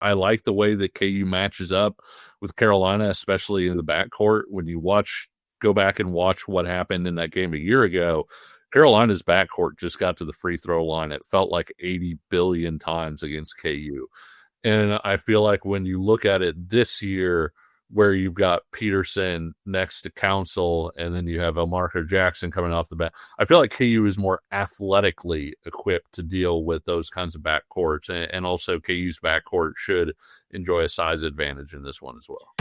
I like the way that KU matches up with Carolina, especially in the backcourt. When you go back and watch what happened in that game a year ago, Carolina's backcourt just got to the free throw line. It felt like 80 billion times against KU. And I feel like when you look at it this year, where you've got Peterson next to Council, and then you have Elmarco Jackson coming off the bench, I feel like KU is more athletically equipped to deal with those kinds of backcourts, and also KU's backcourt should enjoy a size advantage in this one as well.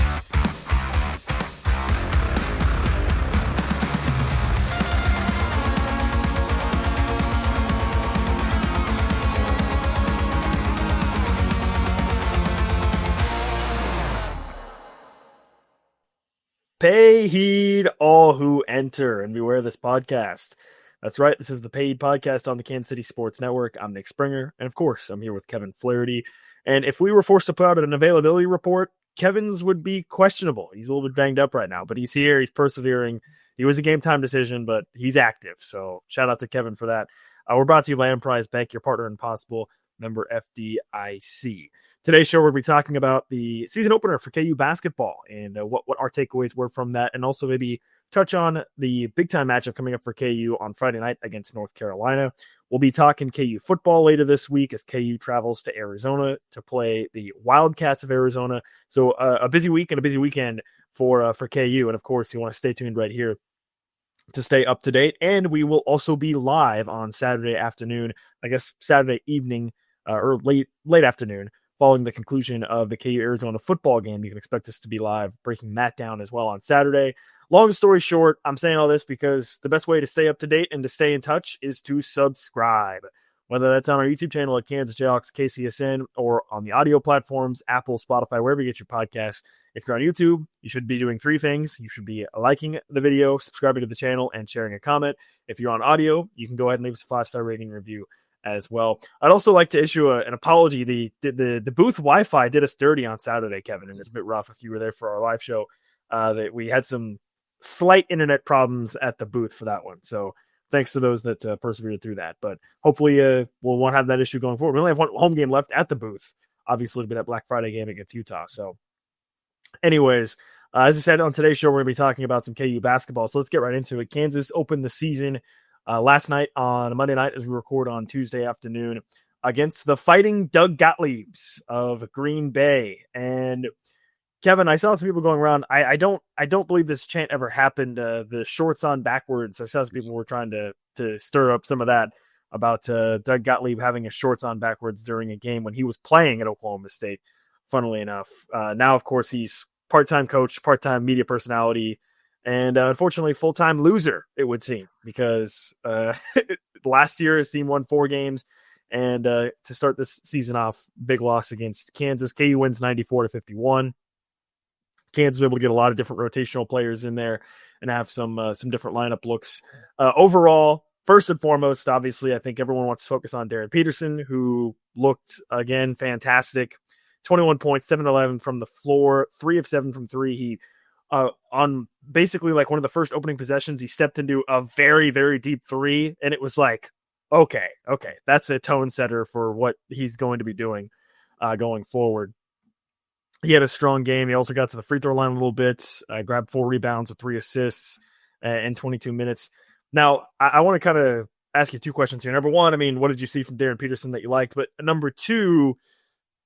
Pay heed all who enter and beware this podcast. That's right. This is the Paid Podcast on the Kansas City Sports Network. I'm Nick Springer. And of course, I'm here with Kevin Flaherty. And if we were forced to put out an availability report, Kevin's would be questionable. He's a little bit banged up right now, but he's here. He's persevering. He was a game time decision, but he's active. So shout out to Kevin for that. We're brought to you by Emprise Bank, your partner in possible, member FDIC. Today's show, we'll be talking about the season opener for KU basketball and what our takeaways were from that, and also maybe touch on the big-time matchup coming up for KU on Friday night against North Carolina. We'll be talking KU football later this week as KU travels to Arizona to play the Wildcats of Arizona. So a busy week and a busy weekend for KU, and of course, you want to stay tuned right here to stay up to date. And we will also be live on Saturday afternoon, I guess Saturday evening or late afternoon, following the conclusion of the KU Arizona football game. You can expect us to be live, breaking that down as well on Saturday. Long story short, I'm saying all this because the best way to stay up to date and to stay in touch is to subscribe, whether that's on our YouTube channel at Kansas Jayhawks KCSN or on the audio platforms, Apple, Spotify, wherever you get your podcasts. If you're on YouTube, you should be doing three things. You should be liking the video, subscribing to the channel, and sharing a comment. If you're on audio, you can go ahead and leave us a 5-star rating review as well. I'd also like to issue an apology. The booth Wi-Fi did us dirty on Saturday, Kevin, and it's a bit rough if you were there for our live show. That we had some slight internet problems at the booth for that one. So thanks to those that persevered through that. But hopefully we won't have that issue going forward. We only have one home game left at the booth. Obviously, it'll be that Black Friday game against Utah. So anyways, as I said on today's show, we're going to be talking about some KU basketball. So let's get right into it. Kansas opened the season last night on Monday night as we record on Tuesday afternoon against the Fighting Doug Gottliebs of Green Bay. And Kevin, I saw some people going around. I don't believe this chant ever happened. The shorts on backwards. I saw some people were trying to stir up some of that about Doug Gottlieb having his shorts on backwards during a game when he was playing at Oklahoma State, funnily enough. Now, of course, he's part-time coach, part-time media personality, and unfortunately, full-time loser, it would seem, because last year his team won 4 games, and to start this season off, big loss against Kansas. KU wins 94-51. Kansas was able to get a lot of different rotational players in there and have some different lineup looks. Overall, first and foremost, obviously, I think everyone wants to focus on Darryn Peterson, who looked, again, fantastic. 21 points, 7-11 from the floor, 3 of 7 from 3. He on basically like one of the first opening possessions, he stepped into a very, very deep 3, and it was like, okay, that's a tone setter for what he's going to be doing going forward. He had a strong game. He also got to the free throw line a little bit, grabbed 4 rebounds with 3 assists in 22 minutes. Now, I want to kind of ask you 2 questions here. Number 1, I mean, what did you see from Darryn Peterson that you liked? But number 2,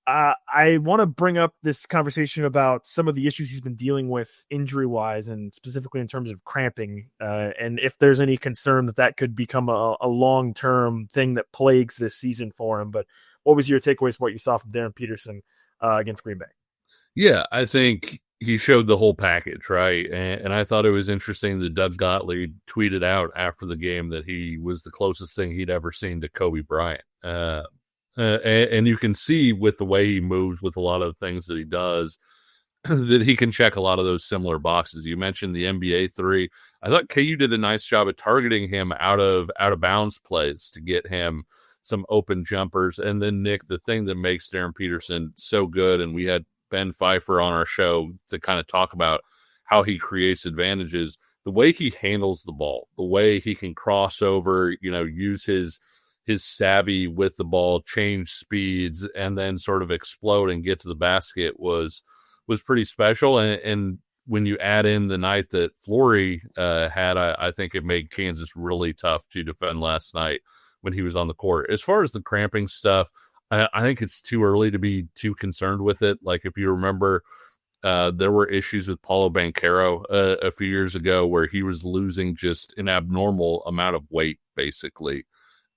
I want to bring up this conversation about some of the issues he's been dealing with injury-wise, and specifically in terms of cramping, and if there's any concern that could become a long-term thing that plagues this season for him. But what was your takeaways from what you saw from Darryn Peterson against Green Bay? Yeah, I think he showed the whole package, right? And I thought it was interesting that Doug Gottlieb tweeted out after the game that he was the closest thing he'd ever seen to Kobe Bryant. And you can see with the way he moves, with a lot of the things that he does, that he can check a lot of those similar boxes. You mentioned the NBA 3. I thought KU did a nice job of targeting him out of bounds plays to get him some open jumpers. And then, Nick, the thing that makes Darryn Peterson so good, and we had Ben Pfeiffer on our show to kind of talk about how he creates advantages, the way he handles the ball, the way he can cross over, use his his savvy with the ball, change speeds, and then sort of explode and get to the basket was pretty special. And when you add in the night that Fleury had, I think it made Kansas really tough to defend last night when he was on the court. As far as the cramping stuff, I think it's too early to be too concerned with it. Like, if you remember, there were issues with Paulo Banchero a few years ago where he was losing just an abnormal amount of weight, basically,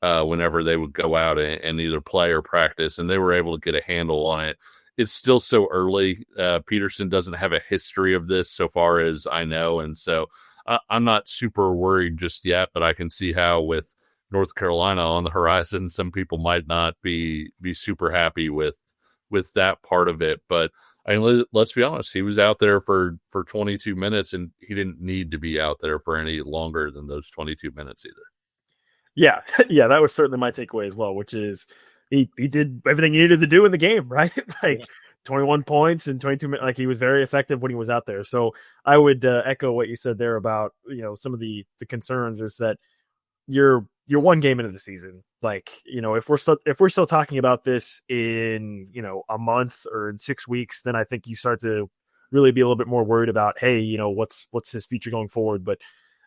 whenever they would go out and either play or practice, and they were able to get a handle on it. It's still so early. Peterson doesn't have a history of this so far as I know, and so I'm not super worried just yet, but I can see how with North Carolina on the horizon, some people might not be super happy with that part of it. But I mean, let's be honest, he was out there for 22 minutes, and he didn't need to be out there for any longer than those 22 minutes either. Yeah, yeah, that was certainly my takeaway as well, which is he did everything he needed to do in the game, right? Like, yeah. 21 points in 22 minutes. Like, he was very effective when he was out there. So I would echo what you said there about, some of the concerns is that you're one game into the season. Like, if we're still talking about this in, a month or in 6 weeks, then I think you start to really be a little bit more worried about, hey, what's his future going forward. But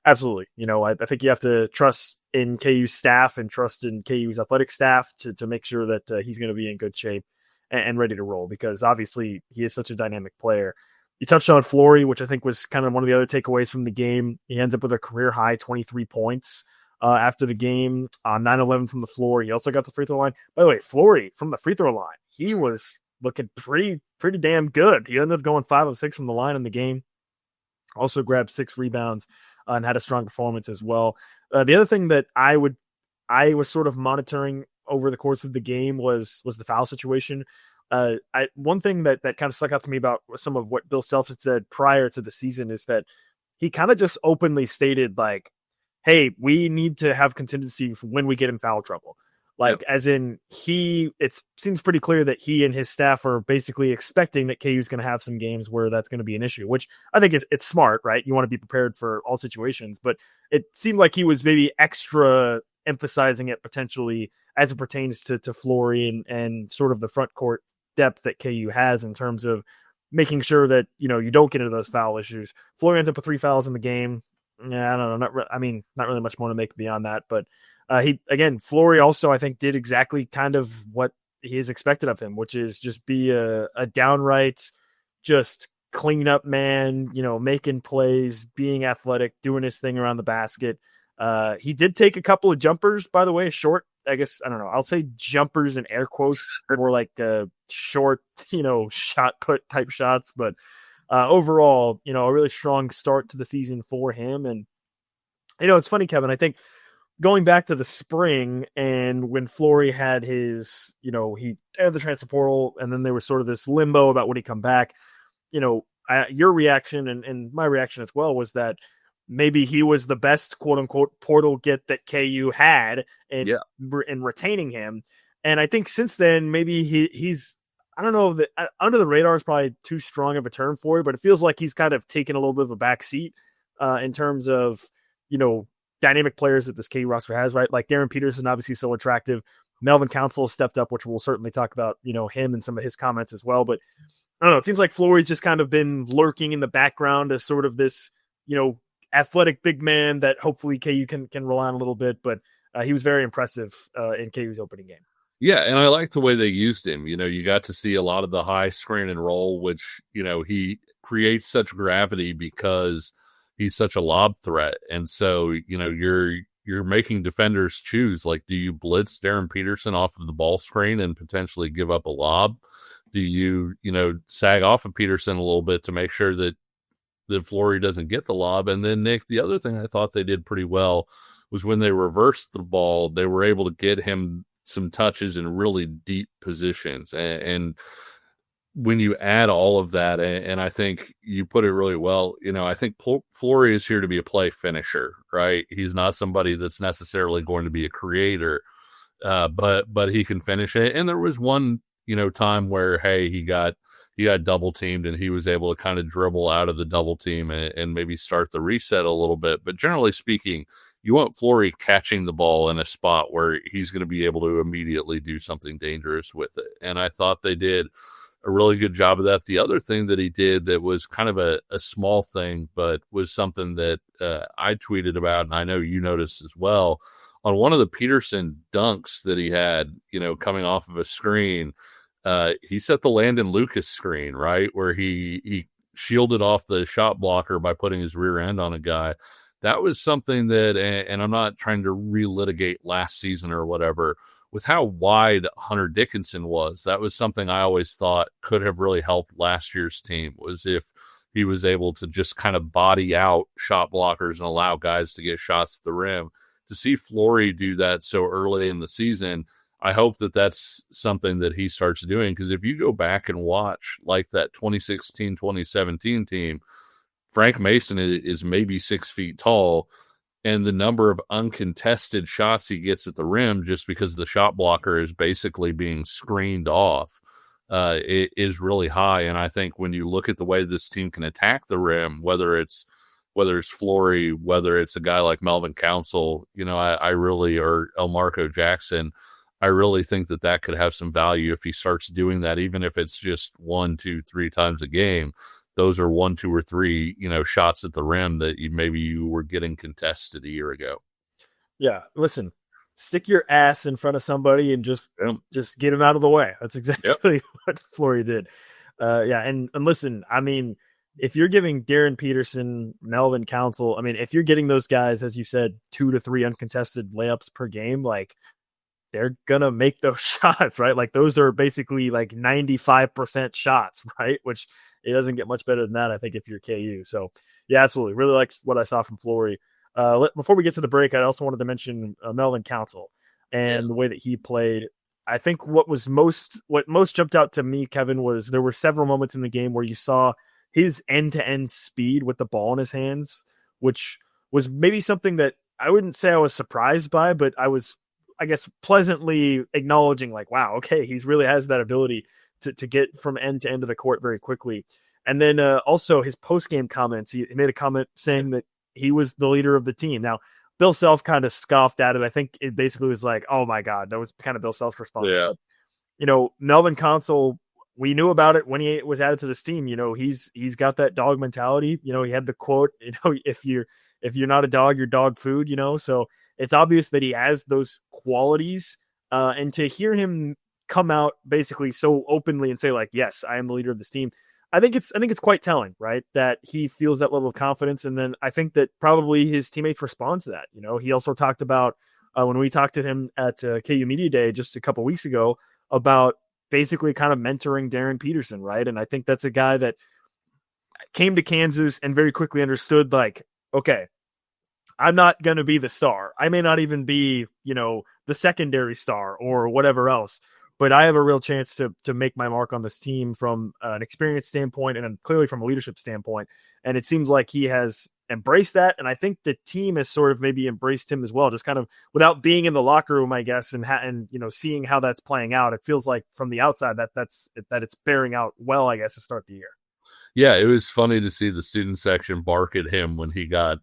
absolutely, I think you have to trust in KU's staff and trust in KU's athletic staff to make sure that he's going to be in good shape and ready to roll, because obviously he is such a dynamic player. You touched on Fleury, which I think was kind of one of the other takeaways from the game. He ends up with a career high 23 points after the game, 9-11 from the floor. He also got the free throw line. By the way, Fleury from the free throw line, he was looking pretty damn good. He ended up going 5 of 6 from the line in the game. Also grabbed 6 rebounds and had a strong performance as well. The other thing that I was sort of monitoring over the course of the game was the foul situation. One thing that kind of stuck out to me about some of what Bill Self had said prior to the season is that he kind of just openly stated, like, hey, we need to have contingency for when we get in foul trouble. Like, yep. As in, it seems pretty clear that he and his staff are basically expecting that KU is going to have some games where that's going to be an issue, which I think it's smart, right? You want to be prepared for all situations, but it seemed like he was maybe extra emphasizing it potentially as it pertains to Fleury and sort of the front court depth that KU has in terms of making sure that, you don't get into those foul issues. Fleury ends up with 3 fouls in the game. Yeah, I don't know. Not really much more to make beyond that, but Fleury also, I think, did exactly kind of what he is expected of him, which is just be a downright just clean up man, making plays, being athletic, doing his thing around the basket. He did take a couple of jumpers, by the way, short, I guess, I don't know. I'll say jumpers in air quotes, more like short, shot put type shots. But overall, a really strong start to the season for him. And, it's funny, Kevin, I think, going back to the spring and when Fleury had his, he entered the transfer portal, and then there was sort of this limbo about when he come back, your reaction and my reaction as well was that maybe he was the best quote unquote portal get that KU had in retaining him. And I think since then, maybe he's, I don't know that under the radar is probably too strong of a term for it, but it feels like he's kind of taken a little bit of a back seat in terms of, dynamic players that this KU roster has, right? Like Darryn Peterson, obviously so attractive. Melvin Council stepped up, which we'll certainly talk about, him and some of his comments as well. But I don't know, it seems like Fleury's just kind of been lurking in the background as sort of this, athletic big man that hopefully KU can rely on a little bit. But he was very impressive in KU's opening game. Yeah, and I like the way they used him. You got to see a lot of the high screen and roll, which, he creates such gravity because he's such a lob threat. And so, you're making defenders choose, like, do you blitz Darryn Peterson off of the ball screen and potentially give up a lob? Do you, sag off of Peterson a little bit to make sure that Fleury doesn't get the lob? And then, Nick, the other thing I thought they did pretty well was when they reversed the ball, they were able to get him some touches in really deep positions. And when you add all of that, and I think you put it really well, I think Fleury is here to be a play finisher, right? He's not somebody that's necessarily going to be a creator, but he can finish it. And there was one, time where, hey, he got double teamed and he was able to kind of dribble out of the double team and maybe start the reset a little bit. But generally speaking, you want Fleury catching the ball in a spot where he's going to be able to immediately do something dangerous with it. And I thought they did a really good job of that. The other thing that he did that was kind of a small thing, but was something that I tweeted about, and I know you noticed as well, on one of the Peterson dunks that he had, coming off of a screen, he set the Landon Lucas screen, right, where he shielded off the shot blocker by putting his rear end on a guy. That was something that, and I'm not trying to relitigate last season or whatever, with how wide Hunter Dickinson was, that was something I always thought could have really helped last year's team, was if he was able to just kind of body out shot blockers and allow guys to get shots at the rim. To see Fleury do that so early in the season, I hope that that's something that he starts doing, because if you go back and watch like that 2016-2017 team, Frank Mason is maybe 6 feet tall, and the number of uncontested shots he gets at the rim just because the shot blocker is basically being screened off it is really high. And I think when you look at the way this team can attack the rim, whether it's Fleury, whether it's a guy like Melvin Council, I really, or Elmarco Jackson, I really think that could have some value if he starts doing that, even if it's just 1, 2, 3 times a game. Those are 1, 2, or 3, shots at the rim that maybe you were getting contested a year ago. Yeah, listen, stick your ass in front of somebody and just get him out of the way. That's exactly what Fleury did. And listen, I mean, if you're giving Darryn Peterson, Melvin Council, I mean, if you're getting those guys, as you said, 2 to 3 uncontested layups per game, like, they're gonna make those shots, right? Like, those are basically like 95% shots, right? Which it doesn't get much better than that, I think, if you're KU. So yeah, absolutely, really like what I saw from Fleury. Before we get to the break, I also wanted to mention Melvin Council and the way that he played. I think what most jumped out to me, Kevin, was there were several moments in the game where you saw his end-to-end speed with the ball in his hands, which was maybe something that I wouldn't say I was surprised by, but I was, I guess, pleasantly acknowledging, like, wow, okay, he's really has that ability to get from end to end of the court very quickly. And then also his post-game comments, he made a comment saying that he was the leader of the team. Now, Bill Self kind of scoffed at it. I think it basically was like, oh my God, that was kind of Bill Self's response. Yeah. Melvin Council, we knew about it when he was added to this team. He's got that dog mentality. He had the quote, if you're not a dog, you're dog food, so it's obvious that he has those qualities. And to hear him come out basically so openly and say, like, yes, I am the leader of this team, I think it's quite telling, right? That he feels that level of confidence. And then I think that probably his teammates respond to that. He also talked about when we talked to him at KU Media Day just a couple weeks ago about basically kind of mentoring Darryn Peterson, right? And I think that's a guy that came to Kansas and very quickly understood, like, okay, I'm not going to be the star. I may not even be, the secondary star or whatever else, but I have a real chance to make my mark on this team from an experience standpoint and clearly from a leadership standpoint. And it seems like he has embraced that. And I think the team has sort of maybe embraced him as well, just kind of without being in the locker room, I guess, and seeing how that's playing out. It feels like from the outside that it's bearing out well, I guess, to start the year. Yeah, it was funny to see the student section bark at him when he got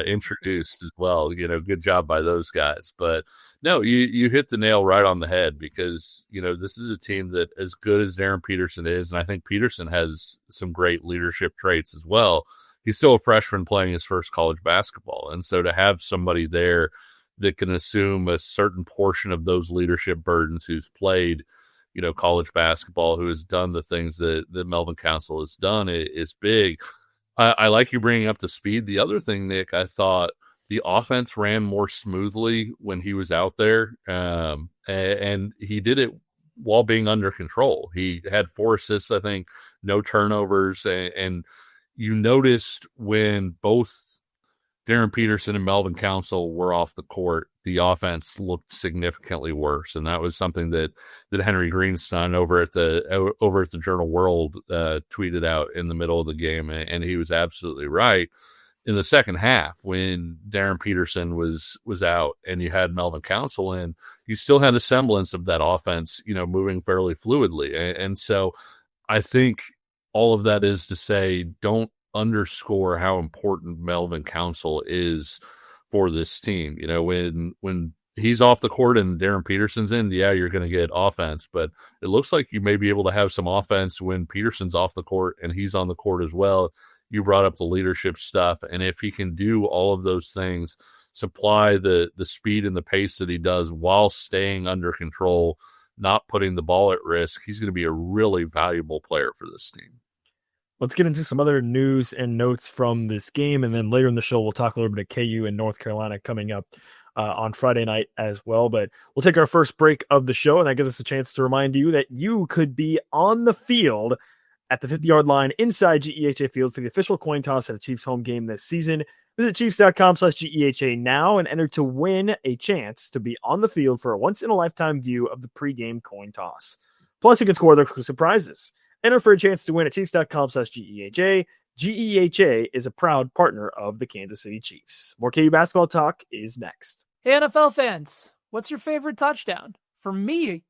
introduced as well. Good job by those guys. But no, you hit the nail right on the head, because this is a team that, as good as Darryn Peterson is, and I think Peterson has some great leadership traits as well, he's still a freshman playing his first college basketball. And so to have somebody there that can assume a certain portion of those leadership burdens, who's played college basketball, who has done the things that Melvin Council has done, is big. I like you bringing up the speed. The other thing, Nick, I thought the offense ran more smoothly when he was out there, and he did it while being under control. He had 4 assists, I think, no turnovers, and you noticed when both Darryn Peterson and Melvin Council were off the court, the offense looked significantly worse, and that was something that Henry Greenstein over at the Journal World tweeted out in the middle of the game, and he was absolutely right. In the second half, when Darryn Peterson was out and you had Melvin Council in, you still had a semblance of that offense, moving fairly fluidly, and so I think all of that is to say, don't underscore how important Melvin Council is for this team. When he's off the court and Darryn Peterson's in, yeah, you're going to get offense, but it looks like you may be able to have some offense when Peterson's off the court and he's on the court as well. You brought up the leadership stuff, and if he can do all of those things, supply the speed and the pace that he does while staying under control, not putting the ball at risk, he's going to be a really valuable player for this team. Let's get into some other news and notes from this game, and then later in the show, we'll talk a little bit of KU and North Carolina coming up on Friday night as well. But we'll take our first break of the show, and that gives us a chance to remind you that you could be on the field at the 50-yard line inside GEHA Field for the official coin toss at a Chiefs home game this season. Visit Chiefs.com/GEHA now and enter to win a chance to be on the field for a once-in-a-lifetime view of the pregame coin toss. Plus, you can score other exclusive prizes. Enter for a chance to win at Chiefs.com/GEHA. GEHA is a proud partner of the Kansas City Chiefs. More KU basketball talk is next. Hey, NFL fans, what's your favorite touchdown? For me,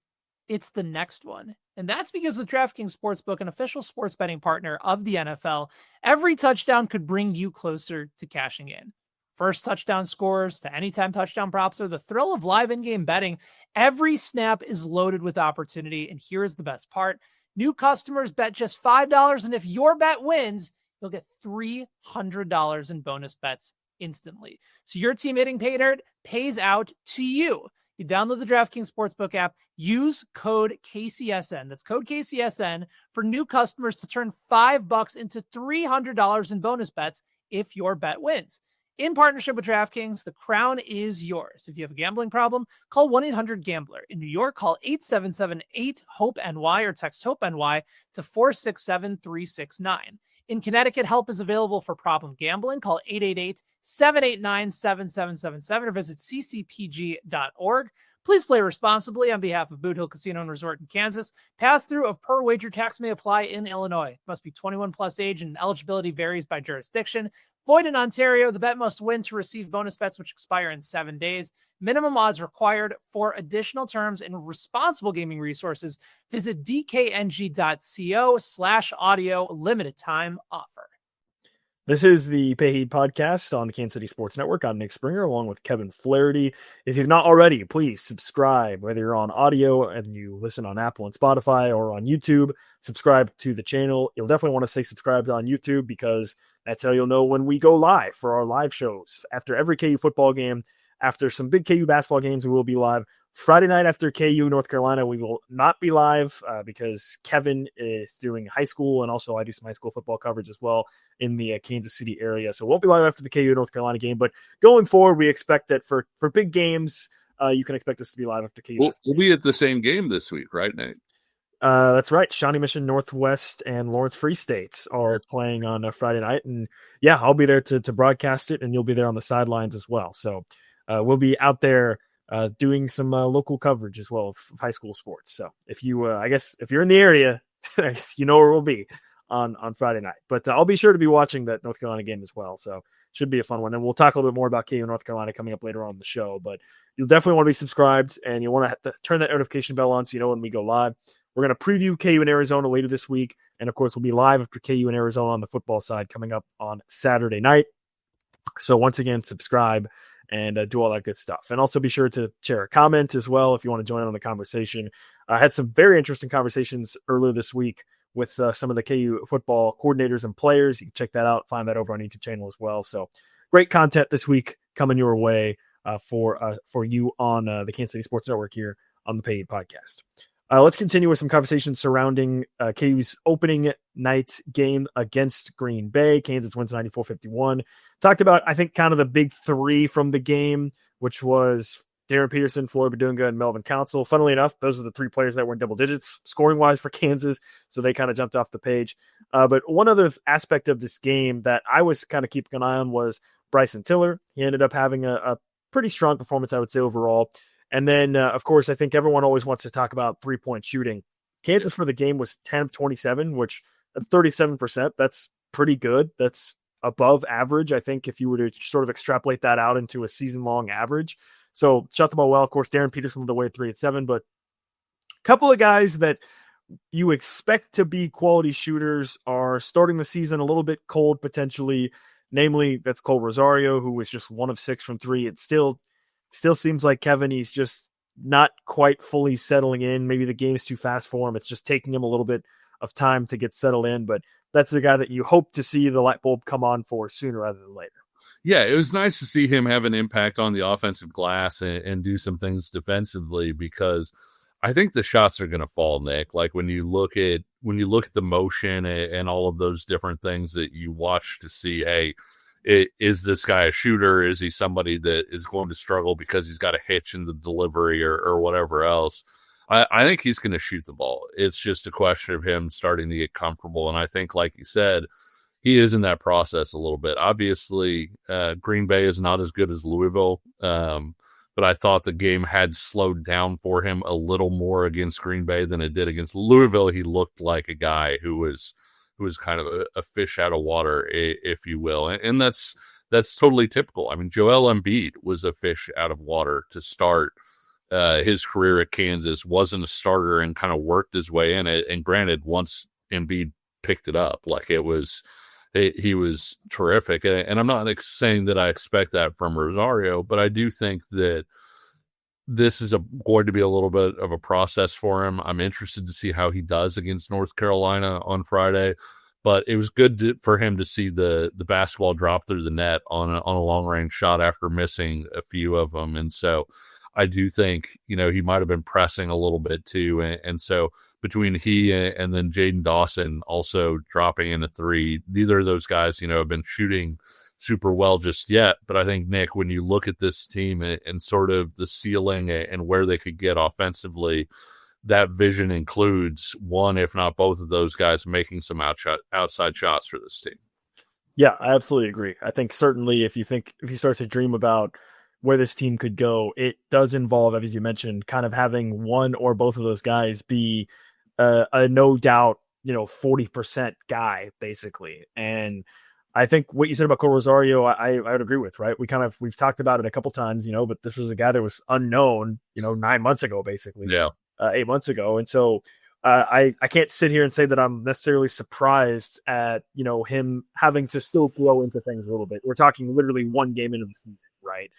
it's the next one. And that's because with DraftKings Sportsbook, an official sports betting partner of the NFL, every touchdown could bring you closer to cashing in. First touchdown scores to anytime touchdown props or the thrill of live in-game betting. Every snap is loaded with opportunity. And here's the best part. New customers bet just $5, and if your bet wins, you'll get $300 in bonus bets instantly. So your team hitting pay dirt pays out to you. You download the DraftKings Sportsbook app, use code KCSN. That's code KCSN for new customers to turn $5 into $300 in bonus bets if your bet wins. In partnership with DraftKings, the crown is yours. If you have a gambling problem, call 1-800-GAMBLER. In New York, call 877-8-HOPE-NY or text HOPE-NY to 467-369. In Connecticut, help is available for problem gambling. Call 888-789-7777 or visit ccpg.org. Please play responsibly on behalf of Boot Hill Casino and Resort in Kansas. Pass-through of per wager tax may apply in Illinois. Must be 21 plus age and eligibility varies by jurisdiction. Void in Ontario. The bet must win to receive bonus bets which expire in 7 days. Minimum odds required. For additional terms and responsible gaming resources, visit dkng.co/audio. Limited time offer. This is the Payheed Podcast on the Kansas City Sports Network. I'm Nick Springer along with Kevin Flaherty. If you've not already, please subscribe, whether you're on audio and you listen on Apple and Spotify or on YouTube, subscribe to the channel. You'll definitely want to stay subscribed on YouTube because that's how you'll know when we go live for our live shows. After every KU football game, after some big KU basketball games, we will be live. Friday night after KU North Carolina, we will not be live because Kevin is doing high school, and also I do some high school football coverage as well in the Kansas City area. So we'll be live after the KU North Carolina game. But going forward, we expect that for big games, you can expect us to be live after KU. We'll be at the same game this week, right, Nate? That's right. Shawnee Mission Northwest and Lawrence Free State are playing on a Friday night. And yeah, I'll be there to broadcast it, and you'll be there on the sidelines as well. So we'll be out there doing some local coverage as well of high school sports. So if you, I guess if you're in the area, I guess you know where we'll be on Friday night. But I'll be sure to be watching that North Carolina game as well. So should be a fun one. And we'll talk a little bit more about KU North Carolina coming up later on in the show. But you'll definitely want to be subscribed, and you'll want to turn that notification bell on so you know when we go live. We're going to preview KU in Arizona later this week. And of course, we'll be live after KU in Arizona on the football side coming up on Saturday night. So once again, subscribe and do all that good stuff. And also be sure to share a comment as well if you want to join in on the conversation. I had some very interesting conversations earlier this week with some of the KU football coordinators and players. You can check that out, find that over on YouTube channel as well. So great content this week coming your way for you on the Kansas City Sports Network here on the Payheed Podcast. Let's continue with some conversations surrounding KU's opening night game against Green Bay. Kansas wins 94-51. Talked about, I think, kind of the big three from the game, which was Darryn Peterson, Floyd Badunga, and Melvin Council. Funnily enough, those are the three players that were in double digits scoring-wise for Kansas, so they kind of jumped off the page. But one other aspect of this game that I was kind of keeping an eye on was Bryson Tiller. He ended up having a pretty strong performance, I would say, overall. And then, of course, I think everyone always wants to talk about three-point shooting. Kansas for the game was 10 of 27, which that's 37%. That's pretty good. That's above average, I think, if you were to sort of extrapolate that out into a season-long average. So shot the ball well. Of course, Darryn Peterson led the way at 3 of 7, but a couple of guys that you expect to be quality shooters are starting the season a little bit cold potentially. Namely, that's Cole Rosario, who was just 1 of 6 from 3. It still seems like Kevin, he's just not quite fully settling in. Maybe the game's too fast for him. It's just taking him a little bit of time to get settled in, but that's the guy that you hope to see the light bulb come on for sooner rather than later. Yeah, it was nice to see him have an impact on the offensive glass and do some things defensively, because I think the shots are going to fall, Nick. Like when you look at the motion and all of those different things that you watch to see, hey, is this guy a shooter? Is he somebody that is going to struggle because he's got a hitch in the delivery or whatever else? I think he's going to shoot the ball. It's just a question of him starting to get comfortable. And I think, like you said, he is in that process a little bit. Obviously, Green Bay is not as good as Louisville, but I thought the game had slowed down for him a little more against Green Bay than it did against Louisville. He looked like a guy who was kind of a fish out of water, if you will. And that's totally typical. I mean, Joel Embiid was a fish out of water to start his career at Kansas, wasn't a starter and kind of worked his way in it. And granted, once Embiid picked it up, like he was terrific. And I'm not saying that I expect that from Rosario, but I do think that this is going to be a little bit of a process for him. I'm interested to see how he does against North Carolina on Friday, but it was good for him to see the basketball drop through the net on a long range shot after missing a few of them. And so I do think, he might have been pressing a little bit too. And so between he and then Jaden Dawson also dropping in a 3, neither of those guys, have been shooting super well just yet. But I think, Nick, when you look at this team and sort of the ceiling and where they could get offensively, that vision includes one, if not both of those guys making some outside shots for this team. Yeah, I absolutely agree. I think certainly if you start to dream about where this team could go, it does involve, as you mentioned, kind of having one or both of those guys be a no doubt, 40% guy basically. And I think what you said about Cole Rosario, I would agree with, right? We've talked about it a couple times, but this was a guy that was unknown, 9 months ago, basically. Yeah. 8 months ago. And so I can't sit here and say that I'm necessarily surprised at, him having to still grow into things a little bit. We're talking literally one game into the season, right?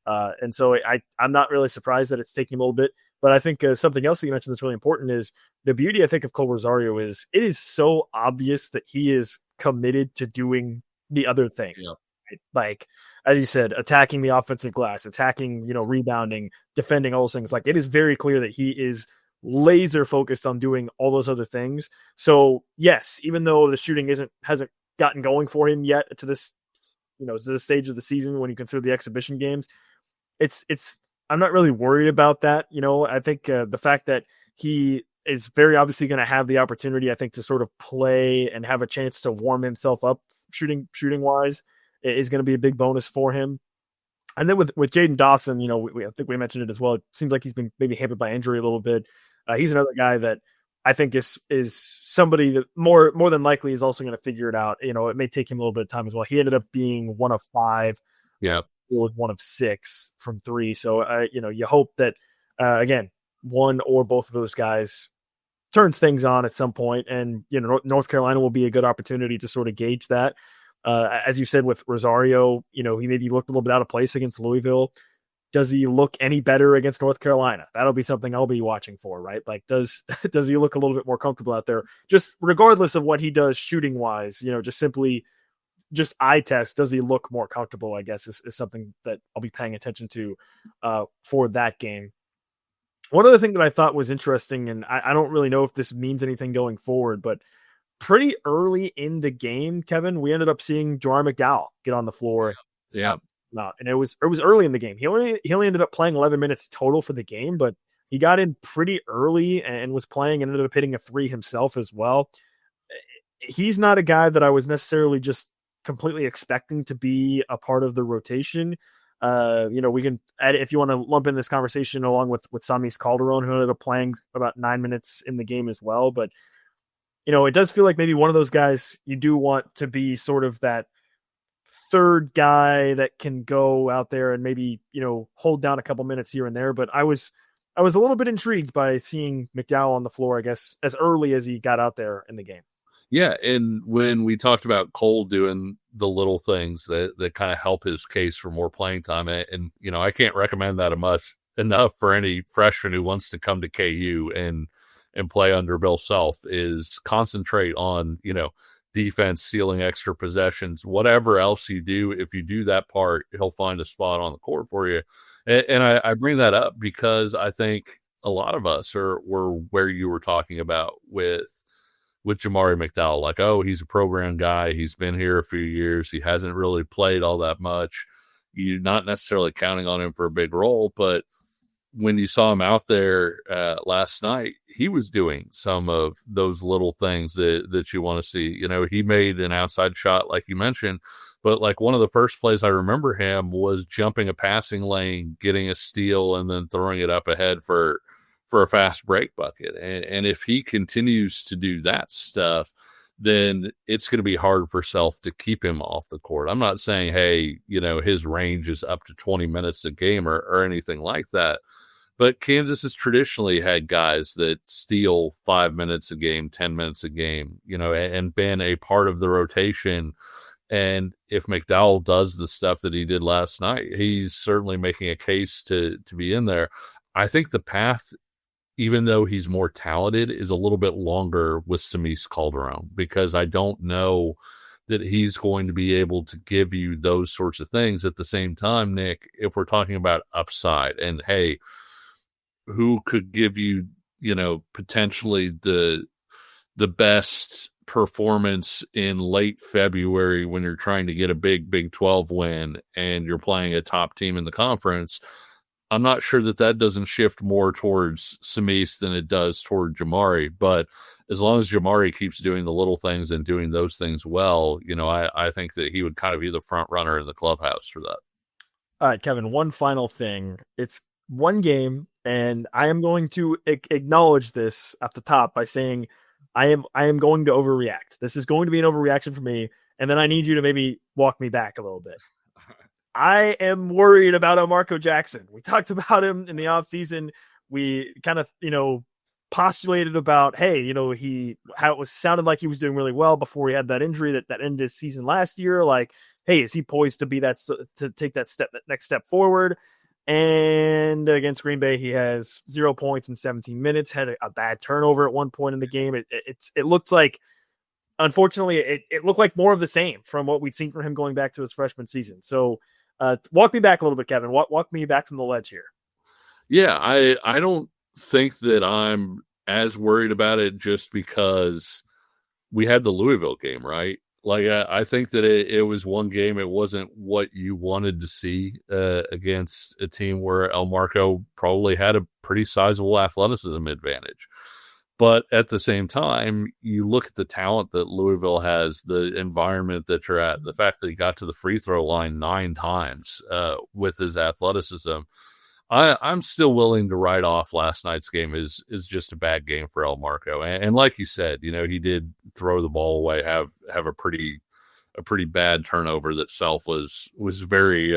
And so I'm not really surprised that it's taking him a little bit. But I think something else that you mentioned that's really important is the beauty, I think, of Cole Rosario is it is so obvious that he is committed to doing the other things. Yeah. Right? Like, as you said, attacking the offensive glass, attacking, rebounding, defending, all those things. Like, it is very clear that he is laser focused on doing all those other things. So, yes, even though the shooting hasn't gotten going for him yet to this, to this stage of the season when you consider the exhibition games, I'm not really worried about that. I think the fact that he is very obviously going to have the opportunity, I think, to sort of play and have a chance to warm himself up shooting wise is going to be a big bonus for him. And then with Jaden Dawson, I think we mentioned it as well. It seems like he's been maybe hampered by injury a little bit. He's another guy that I think is somebody that more than likely is also going to figure it out. It may take him a little bit of time as well. He ended up being 1 of 5. Yeah. Was 1 of 6 from 3. So, you hope that, again, one or both of those guys turns things on at some point. And, North Carolina will be a good opportunity to sort of gauge that. As you said with Rosario, he maybe looked a little bit out of place against Louisville. Does he look any better against North Carolina? That'll be something I'll be watching for, right? Like, does he look a little bit more comfortable out there? Just regardless of what he does shooting wise, just eye test, does he look more comfortable, I guess, is something that I'll be paying attention to for that game. One other thing that I thought was interesting, and I don't really know if this means anything going forward, but pretty early in the game, Kevin, we ended up seeing Jawar McDowell get on the floor. Yeah. And it was early in the game. He only ended up playing 11 minutes total for the game, but he got in pretty early and was playing and ended up hitting a 3 himself as well. He's not a guy that I was necessarily just completely expecting to be a part of the rotation. We can add, if you want to lump in this conversation along with Samis Calderon, who ended up playing about 9 minutes in the game as well. But, it does feel like maybe one of those guys you do want to be sort of that third guy that can go out there and maybe, hold down a couple minutes here and there. But I was a little bit intrigued by seeing McDowell on the floor, I guess, as early as he got out there in the game. Yeah, and when we talked about Cole doing the little things that kind of help his case for more playing time. And I can't recommend that enough for any freshman who wants to come to KU and play under Bill Self, is concentrate on, defense, stealing extra possessions, whatever else you do. If you do that part, he'll find a spot on the court for you. And I bring that up because I think a lot of us were where you were talking about with Jamari McDowell. Like, oh, he's a program guy. He's been here a few years. He hasn't really played all that much. You're not necessarily counting on him for a big role, but when you saw him out there last night, he was doing some of those little things that you want to see. He made an outside shot, like you mentioned, but like one of the first plays I remember him was jumping a passing lane, getting a steal, and then throwing it up ahead for a fast break bucket. And if he continues to do that stuff, then it's going to be hard for Self to keep him off the court. I'm not saying, hey, his range is up to 20 minutes a game or anything like that. But Kansas has traditionally had guys that steal 5 minutes a game, 10 minutes a game, and been a part of the rotation. And if McDowell does the stuff that he did last night, he's certainly making a case to be in there. I think the path, even though he's more talented, is a little bit longer with Samis Calderon, because I don't know that he's going to be able to give you those sorts of things. At the same time, Nick, if we're talking about upside and, hey, who could give you, potentially the best performance in late February when you're trying to get a Big 12 win and you're playing a top team in the conference, I'm not sure that doesn't shift more towards Samis than it does toward Jamari. But as long as Jamari keeps doing the little things and doing those things well, I think that he would kind of be the front runner in the clubhouse for that. All right, Kevin, one final thing. It's one game, and I am going to acknowledge this at the top by saying I am going to overreact. This is going to be an overreaction for me, and then I need you to maybe walk me back a little bit. I am worried about Elmarko Jackson. We talked about him in the offseason. We kind of, postulated about, hey, how it sounded like he was doing really well before he had that injury that ended his season last year. Like, hey, is he poised to be to take that next step forward? And against Green Bay, he has 0 points in 17 minutes, had a bad turnover at one point in the game. It looked like, unfortunately, it looked like more of the same from what we'd seen from him going back to his freshman season. So walk me back a little bit, Kevin. Walk me back from the ledge here. Yeah, I don't think that I'm as worried about it just because we had the Louisville game, right? Like, I think that it was one game. It wasn't what you wanted to see against a team where Elmarko probably had a pretty sizable athleticism advantage. But at the same time, you look at the talent that Louisville has, the environment that you're at, the fact that he got to the free throw line 9 times with his athleticism. I'm still willing to write off last night's game is just a bad game for Elmarko. And like you said, he did throw the ball away, have a pretty bad turnover that Self was very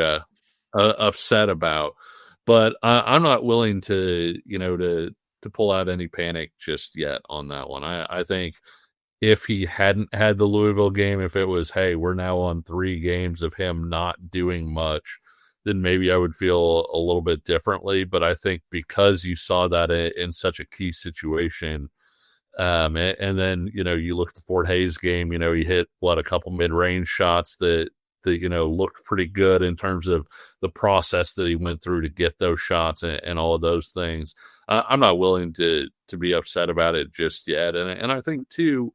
upset about. But I'm not willing to pull out any panic just yet on that one. I think if he hadn't had the Louisville game, if it was, hey, we're now on 3 games of him not doing much, then maybe I would feel a little bit differently. But I think because you saw that in such a key situation, and then, you look at the Fort Hays game, he hit, a couple mid-range shots that looked pretty good in terms of the process that he went through to get those shots and all of those things. I'm not willing to be upset about it just yet. And I think, too,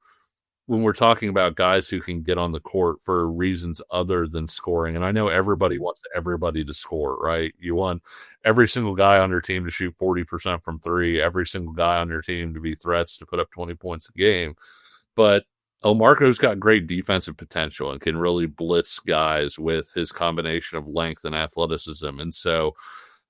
when we're talking about guys who can get on the court for reasons other than scoring, and I know everybody wants everybody to score, right? You want every single guy on your team to shoot 40% from 3, every single guy on your team to be threats to put up 20 points a game. But Elmarko's got great defensive potential and can really blitz guys with his combination of length and athleticism. And so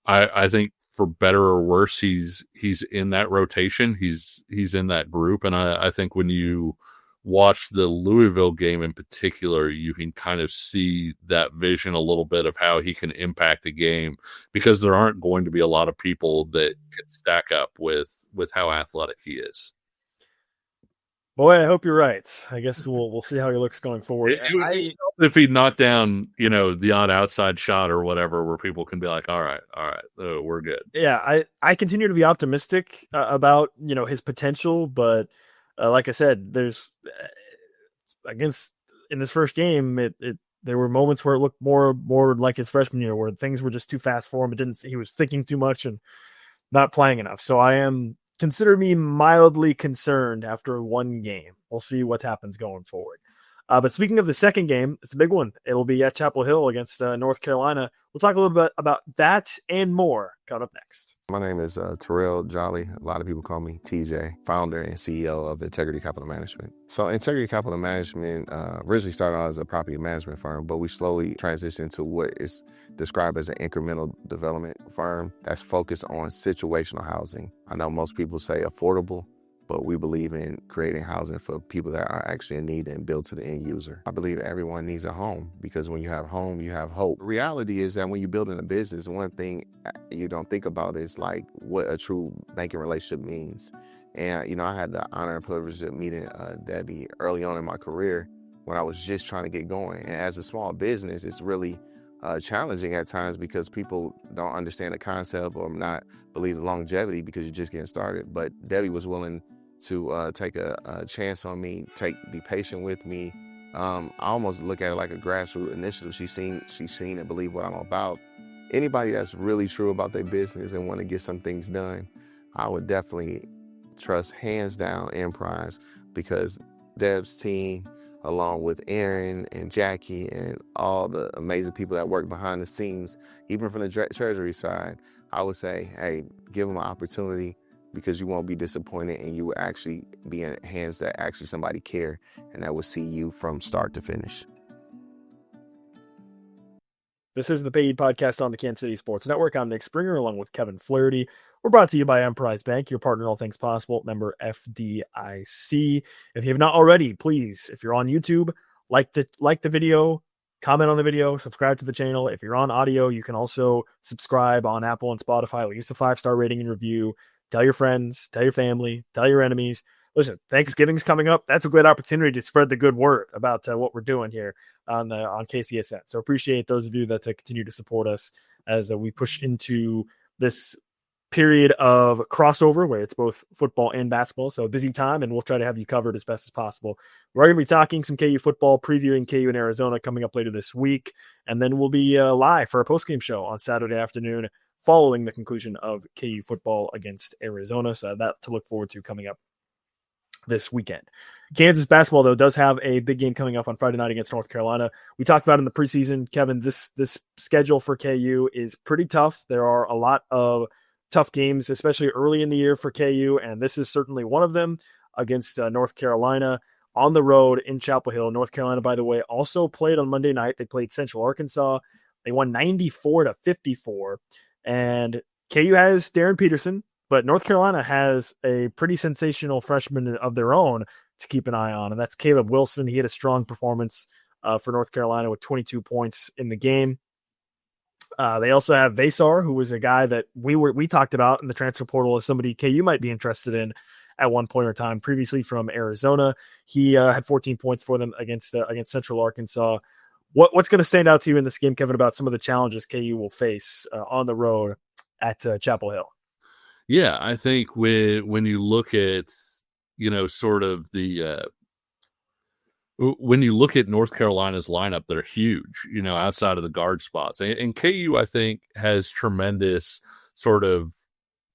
I think, for better or worse, he's in that rotation. He's in that group. And I think when you watch the Louisville game in particular, you can kind of see that vision a little bit of how he can impact a game, because there aren't going to be a lot of people that can stack up with how athletic he is. Boy, I hope you're right. I guess we'll see how he looks going forward. If he knocked down, the odd outside shot or whatever, where people can be like, all right, we're good. Yeah, I continue to be optimistic about his potential, but like I said, there's against in this first game, there were moments where it looked more like his freshman year, where things were just too fast for him. He was thinking too much and not playing enough. So consider me mildly concerned after one game. We'll see what happens going forward. But speaking of the second game, it's a big one. It'll be at Chapel Hill against North Carolina. We'll talk a little bit about that and more coming up next. My name is Terrell Jolly. A lot of people call me TJ, founder and CEO of Integrity Capital Management. So Integrity Capital Management originally started out as a property management firm, but we slowly transitioned to what is described as an incremental development firm that's focused on situational housing. I know most people say affordable, but we believe in creating housing for people that are actually in need and built to the end user. I believe everyone needs a home, because when you have home, you have hope. The reality is that when you're building a business, one thing you don't think about is like what a true banking relationship means. And, I had the honor and privilege of meeting Debbie early on in my career when I was just trying to get going. And as a small business, it's really challenging at times because people don't understand the concept or not believe the longevity because you're just getting started. But Debbie was willing to take a chance on me, be patient with me. I almost look at it like a grassroots initiative. She's seen and believe what I'm about. Anybody that's really true about their business and want to get some things done, I would definitely trust hands down Emprise, because Deb's team, along with Aaron and Jackie and all the amazing people that work behind the scenes, even from the treasury side, I would say, hey, give them an opportunity, because you won't be disappointed and you will actually be in hands that actually somebody care and that will see you from start to finish. This is the Paid Podcast on the Kansas City Sports Network. I'm Nick Springer, along with Kevin Flaherty. We're brought to you by Emprise Bank, your partner in all things possible, member FDIC. If you have not already, please, if you're on YouTube, like the video, comment on the video, subscribe to the channel. If you're on audio, you can also subscribe on Apple and Spotify. Leave us a 5-star rating and review. Tell your friends, tell your family, tell your enemies. Listen, Thanksgiving's coming up. That's a good opportunity to spread the good word about what we're doing here on KCSN. So appreciate those of you that continue to support us as we push into this period of crossover where it's both football and basketball. So busy time, and we'll try to have you covered as best as possible. We're going to be talking some KU football, previewing KU in Arizona coming up later this week. And then we'll be live for our postgame show on Saturday afternoon following the conclusion of KU football against Arizona. So that to look forward to coming up this weekend. Kansas basketball, though, does have a big game coming up on Friday night against North Carolina. We talked about in the preseason, Kevin, this schedule for KU is pretty tough. There are a lot of tough games, especially early in the year for KU, and this is certainly one of them against North Carolina on the road in Chapel Hill. North Carolina, by the way, also played on Monday night. They played Central Arkansas. They won 94-54. And KU has Darryn Peterson, but North Carolina has a pretty sensational freshman of their own to keep an eye on, and that's Caleb Wilson. He had a strong performance for North Carolina with 22 points in the game. They also have Vasar, who was a guy that we talked about in the transfer portal as somebody KU might be interested in at one point in time previously from Arizona. He had 14 points for them against Central Arkansas. What's going to stand out to you in this game, Kevin, about some of the challenges KU will face on the road at Chapel Hill? Yeah, I think when you look at, sort of the when you look at North Carolina's lineup, they're huge, outside of the guard spots. And KU, I think, has tremendous sort of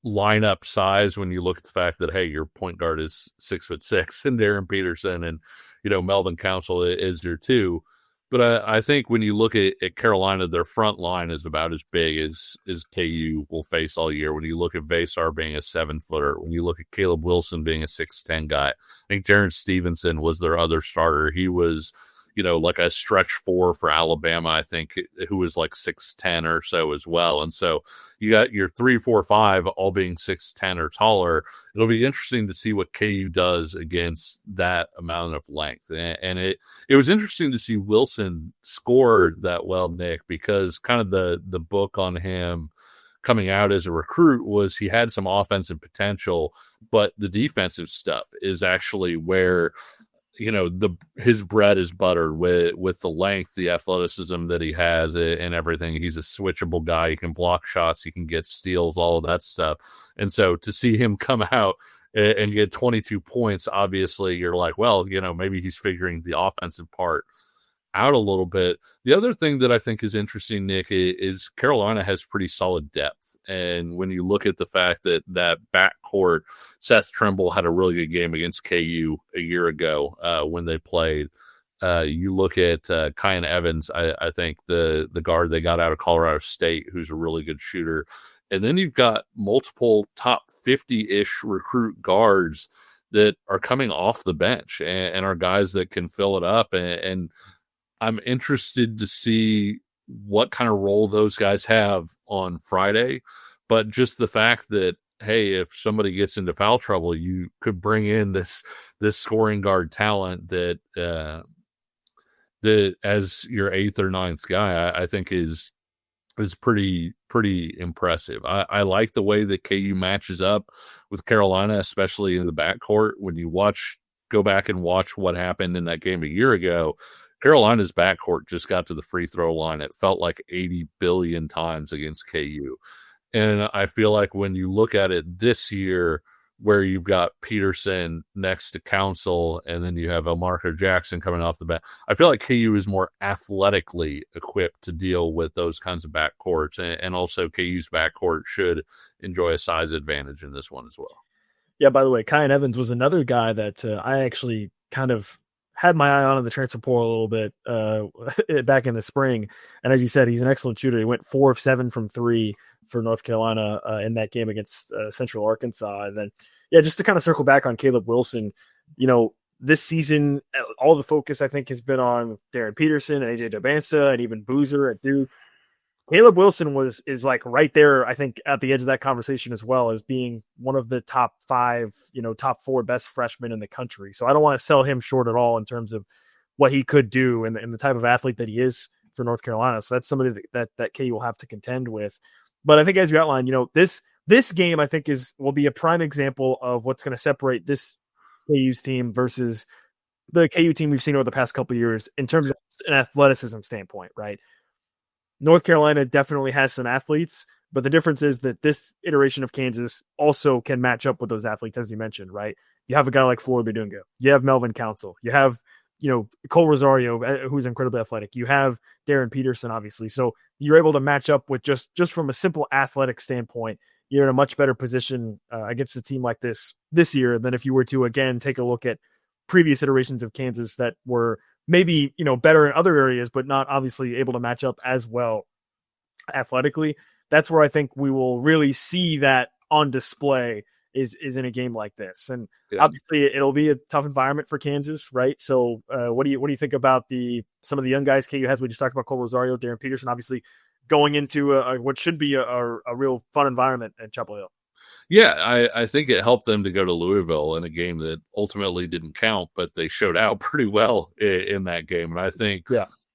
lineup size when you look at the fact that, hey, your point guard is 6'6", and Darryn Peterson and, Melvin Council is there too. But I think when you look at Carolina, their front line is about as big as KU will face all year. When you look at Vasar being a 7-footer, when you look at Caleb Wilson being a 6'10" guy, I think Jaron Stevenson was their other starter. He was, like a stretch 4 for Alabama, I think, who was like 6'10" or so as well. And so you got your 3, 4, 5 all being 6'10" or taller. It'll be interesting to see what KU does against that amount of length. And it was interesting to see Wilson score that well, Nick, because kind of the book on him coming out as a recruit was he had some offensive potential, but the defensive stuff is actually where, his bread is buttered with the length, the athleticism that he has and everything. He's a switchable guy. He can block shots. He can get steals, all of that stuff. And so to see him come out and get 22 points, obviously you're like, well, maybe he's figuring the offensive part out a little bit. The other thing that I think is interesting, Nick, is Carolina has pretty solid depth. And when you look at the fact that backcourt, Seth Trimble had a really good game against KU a year ago when they played. You look at Kyan Evans, I think the guard they got out of Colorado State, who's a really good shooter. And then you've got multiple top 50-ish recruit guards that are coming off the bench and are guys that can fill it up. And I'm interested to see what kind of role those guys have on Friday. But just the fact that, hey, if somebody gets into foul trouble, you could bring in this scoring guard talent that as your 8th or 9th guy, I think is pretty impressive. I like the way that KU matches up with Carolina, especially in the backcourt. When you go back and watch what happened in that game a year ago, Carolina's backcourt just got to the free throw line. It felt like 80 billion times against KU. And I feel like when you look at it this year, where you've got Peterson next to Council, and then you have Elmarco Jackson coming off the bench, I feel like KU is more athletically equipped to deal with those kinds of backcourts. And also KU's backcourt should enjoy a size advantage in this one as well. Yeah, by the way, Kyan Evans was another guy that I actually kind of had my eye on in the transfer portal a little bit back in the spring. And as you said, he's an excellent shooter. He went 4 of 7 from 3 for North Carolina in that game against Central Arkansas. And then, just to kind of circle back on Caleb Wilson, this season, all the focus, I think, has been on Darryn Peterson and AJ Dabansa and even Boozer at Duke. Caleb Wilson is like right there, I think, at the edge of that conversation as well, as being one of the top 5, top 4 best freshmen in the country. So I don't want to sell him short at all in terms of what he could do and the type of athlete that he is for North Carolina. So that's somebody that KU will have to contend with. But I think, as you outlined, this game, I think, will be a prime example of what's going to separate this KU's team versus the KU team we've seen over the past couple of years in terms of an athleticism standpoint, right? North Carolina definitely has some athletes, but the difference is that this iteration of Kansas also can match up with those athletes, as you mentioned, right? You have a guy like Floyd Badunga. You have Melvin Council. You have, Cole Rosario, who's incredibly athletic. You have Darryn Peterson, obviously. So you're able to match up with just from a simple athletic standpoint. You're in a much better position against a team like this year than if you were to, again, take a look at previous iterations of Kansas that were maybe, better in other areas, but not obviously able to match up as well athletically. That's where I think we will really see that on display is in a game like this. And obviously it'll be a tough environment for Kansas, right? So what do you think about some of the young guys KU has? We just talked about Cole Rosario, Darryn Peterson, obviously going into what should be a real fun environment at Chapel Hill. Yeah, I think it helped them to go to Louisville in a game that ultimately didn't count, but they showed out pretty well in that game. And I think,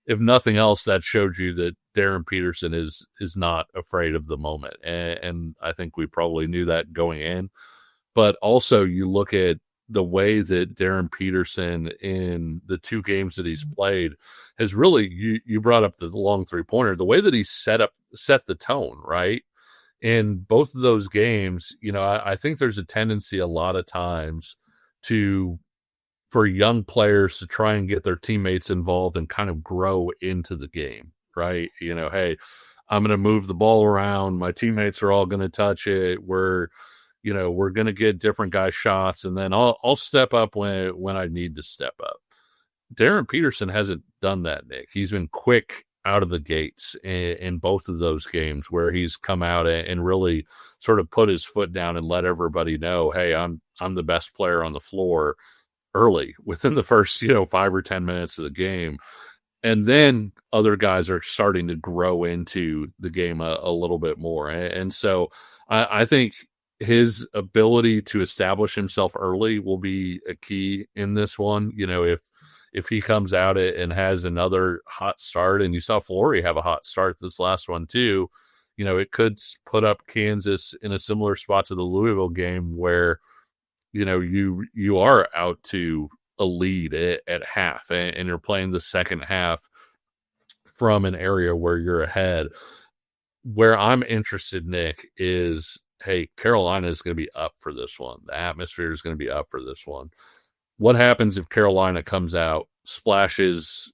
if nothing else, that showed you that Darryn Peterson is not afraid of the moment. And I think we probably knew that going in. But also you look at the way that Darryn Peterson in the 2 games that he's played has really, you brought up the long 3-pointer, the way that he set the tone, right? In both of those games, I think there's a tendency a lot of times for young players to try and get their teammates involved and kind of grow into the game, right? Hey, I'm going to move the ball around. My teammates are all going to touch it. We're going to get different guys shots, and then I'll step up when I need to step up. Darryn Peterson hasn't done that, Nick. He's been quick out of the gates in both of those games where he's come out and really sort of put his foot down and let everybody know, hey, I'm the best player on the floor early within the first, 5 or 10 minutes of the game. And then other guys are starting to grow into the game a little bit more. And so I think his ability to establish himself early will be a key in this one. If he comes out and has another hot start, and you saw Flory have a hot start this last one too, it could put up Kansas in a similar spot to the Louisville game where, you are out to a lead at half and you're playing the second half from an area where you're ahead. Where I'm interested, Nick, is, hey, Carolina is going to be up for this one. The atmosphere is going to be up for this one. What happens if Carolina comes out, splashes,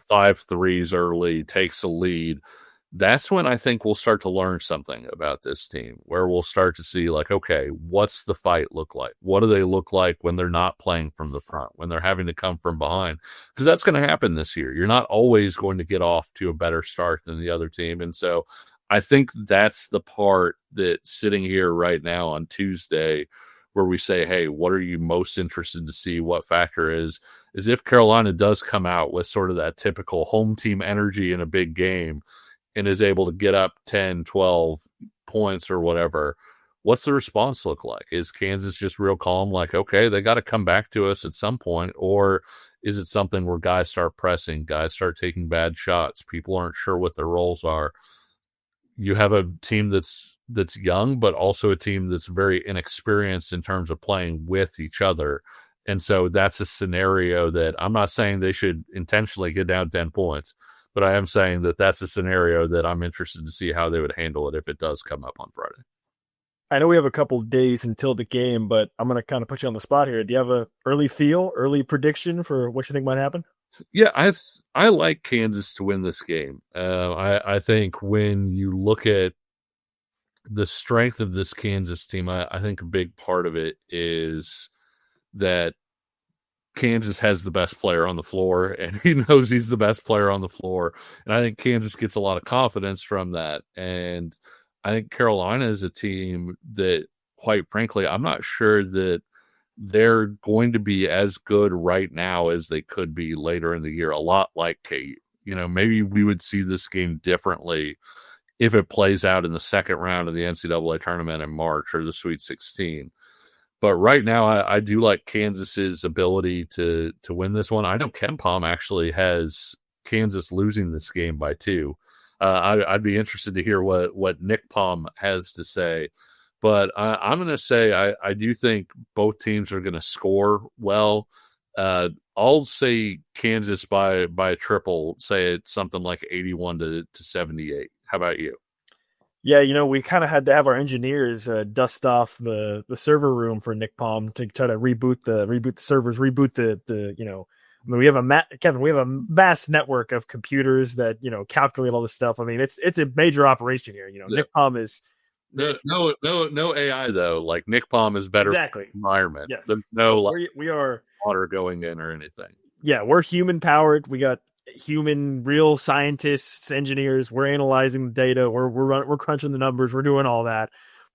5 threes early, takes a lead? That's when I think we'll start to learn something about this team, where we'll start to see, like, okay, what's the fight look like? What do they look like when they're not playing from the front, when they're having to come from behind? Because that's going to happen this year. You're not always going to get off to a better start than the other team. And so I think that's the part that, sitting here right now on Tuesday, where we say, hey, what are you most interested to see? What factor is if Carolina does come out with sort of that typical home team energy in a big game and is able to get up 10, 12 points or whatever, what's the response look like? Is Kansas just real calm, like, okay, they got to come back to us at some point? Or is it something where guys start pressing, guys start taking bad shots, people aren't sure what their roles are? You have a team that's young, but also a team that's very inexperienced in terms of playing with each other. And so that's a scenario that I'm not saying they should intentionally get down 10 points, but I am saying that that's a scenario that I'm interested to see how they would handle it if it does come up on Friday. I know we have a couple days until the game, but I'm going to kind of put you on the spot here. Do you have a early prediction for what you think might happen? Yeah, I like Kansas to win this game. I think when you look at the strength of this Kansas team, I think a big part of it is that Kansas has the best player on the floor, and he knows he's the best player on the floor. And I think Kansas gets a lot of confidence from that. And I think Carolina is a team that, quite frankly, I'm not sure that they're going to be as good right now as they could be later in the year. A lot like KU. Maybe we would see this game differently if it plays out in the second round of the NCAA tournament in March or the Sweet 16. But right now, I do like Kansas's ability to win this one. I know KenPom actually has Kansas losing this game by 2. I'd be interested to hear what Nick Palm has to say. But I'm going to say I do think both teams are going to score well. I'll say Kansas by a triple, say it's something like 81 to 78. How about you? Yeah, we kind of had to have our engineers dust off the server room for Nick Palm to try to reboot the servers, reboot the I mean, we have a vast network of computers that calculate all this stuff. I mean, it's a major operation here. Yeah. Nick Palm is no AI though. Like, Nick Palm is better exactly for the environment. Yes. There's no we are water going in or anything. Yeah, we're human powered. We got human, real scientists, engineers. We're analyzing the data. We're crunching the numbers. We're doing all that.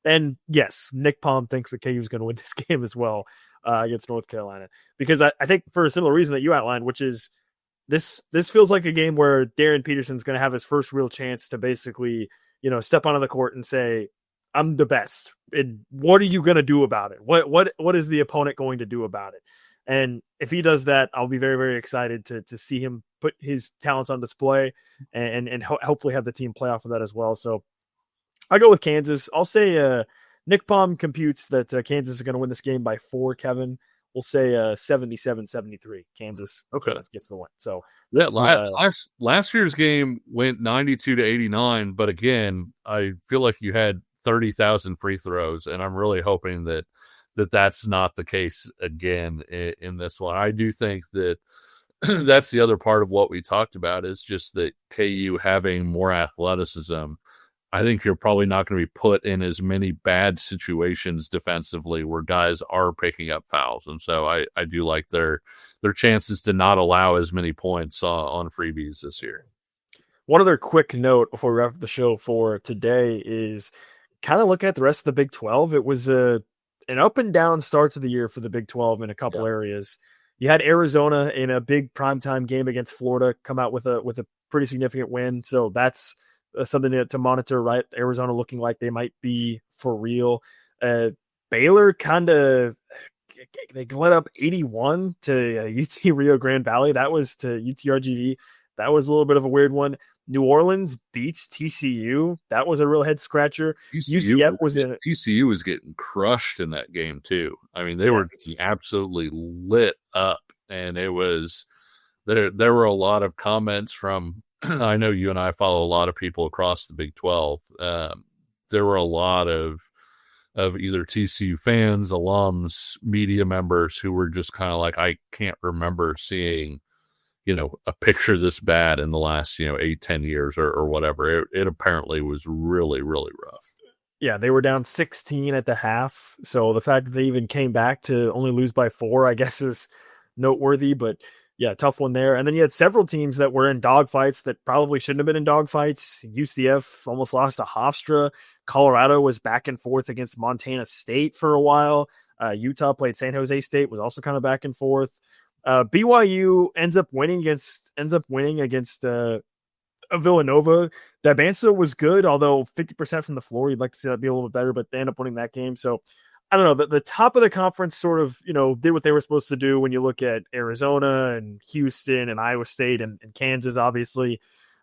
And yes, Nick Palm thinks that KU is going to win this game as well against North Carolina, because I think for a similar reason that you outlined, which is this feels like a game where Darryn Peterson is going to have his first real chance to basically step onto the court and say, I'm the best. And what are you going to do about it? What is the opponent going to do about it? And if he does that, I'll be very, very excited to see him put his talents on display and hopefully have the team play off of that as well. So I go with Kansas. I'll say Nick Palm computes that Kansas is going to win this game by 4, Kevin. We'll say 77-73. Kansas gets the win. So yeah, last year's game went 92 to 89, but again, I feel like you had 30,000 free throws, and I'm really hoping that that's not the case again in this one. I do think that that's the other part of what we talked about, is just that KU having more athleticism. I think you're probably not going to be put in as many bad situations defensively where guys are picking up fouls. And so I do like their chances to not allow as many points on freebies this year. One other quick note before we wrap up the show for today is kind of look at the rest of the Big 12. It was an up and down start to the year for the Big 12 in a couple areas. You had Arizona in a big primetime game against Florida come out with a pretty significant win. So that's something to monitor, right? Arizona looking like they might be for real. Baylor kind of, they let up 81 to UT Rio Grande Valley. That was to UTRGV. That was a little bit of a weird one. New Orleans beats TCU. That was a real head scratcher. TCU was getting crushed in that game too. I mean, they were absolutely lit up, and it was there. There were a lot of comments from. I know you and I follow a lot of people across the Big 12. There were a lot of either TCU fans, alums, media members who were just kind of like, I can't remember seeing, a picture this bad in the last, 8-10 years or whatever. It apparently was really, really rough. Yeah, they were down 16 at the half. So the fact that they even came back to only lose by 4, I guess, is noteworthy. But yeah, tough one there. And then you had several teams that were in dogfights that probably shouldn't have been in dogfights. UCF almost lost to Hofstra. Colorado was back and forth against Montana State for a while. Utah played San Jose State, was also kind of back and forth. BYU ends up winning against Villanova. Dabansa was good, although 50% from the floor. You'd like to see that be a little bit better, but they end up winning that game. So I don't know. The top of the conference sort of, did what they were supposed to do when you look at Arizona and Houston and Iowa State and Kansas, obviously.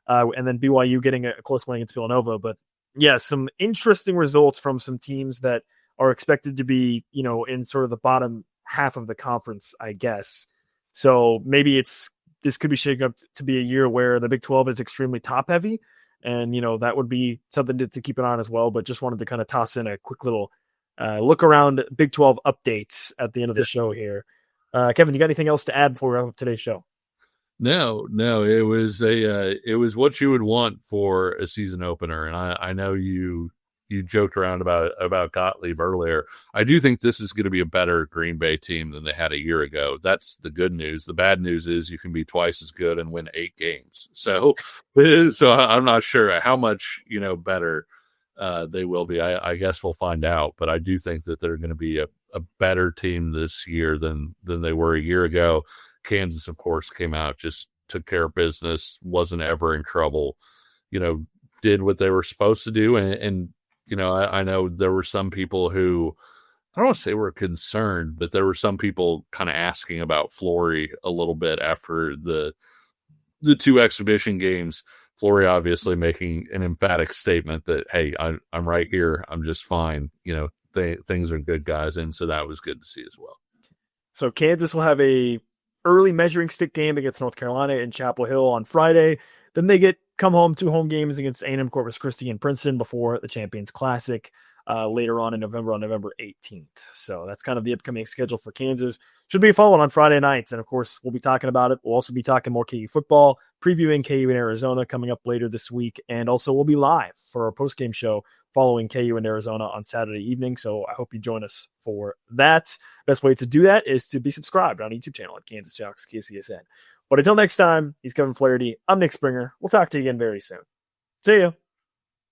And then BYU getting a close win against Villanova. But yeah, some interesting results from some teams that are expected to be, in sort of the bottom half of the conference, I guess. So maybe this could be shaping up to be a year where the Big 12 is extremely top heavy. And, that would be something to keep an eye on as well. But just wanted to kind of toss in a quick little look around Big 12 updates at the end of the show here. Kevin, you got anything else to add before today's show? No, it was what you would want for a season opener. And I know you joked around about Gottlieb earlier. I do think this is going to be a better Green Bay team than they had a year ago. That's the good news. The bad news is you can be twice as good and win 8 games. So I'm not sure how much, better they will be. I guess we'll find out, but I do think that they're going to be a better team this year than they were a year ago. Kansas, of course, came out, just took care of business, wasn't ever in trouble, did what they were supposed to do. And I know there were some people who, I don't want to say were concerned, but there were some people kind of asking about Flory a little bit after the 2 exhibition games. Flory obviously making an emphatic statement that, hey, I'm right here. I'm just fine. Things are good, guys. And so that was good to see as well. So Kansas will have a early measuring stick game against North Carolina in Chapel Hill on Friday. Then they come home 2 home games against A&M, Corpus Christi, and Princeton before the Champions Classic later on in November, on November 18th. So that's kind of the upcoming schedule for Kansas. Should be a fun one on Friday nights. And of course, we'll be talking about it. We'll also be talking more KU football, previewing KU in Arizona coming up later this week. And also we'll be live for our post-game show following KU in Arizona on Saturday evening. So I hope you join us for that. Best way to do that is to be subscribed on YouTube channel at Kansas Jayhawks KCSN. But until next time, he's Kevin Flaherty. I'm Nick Springer. We'll talk to you again very soon. See ya.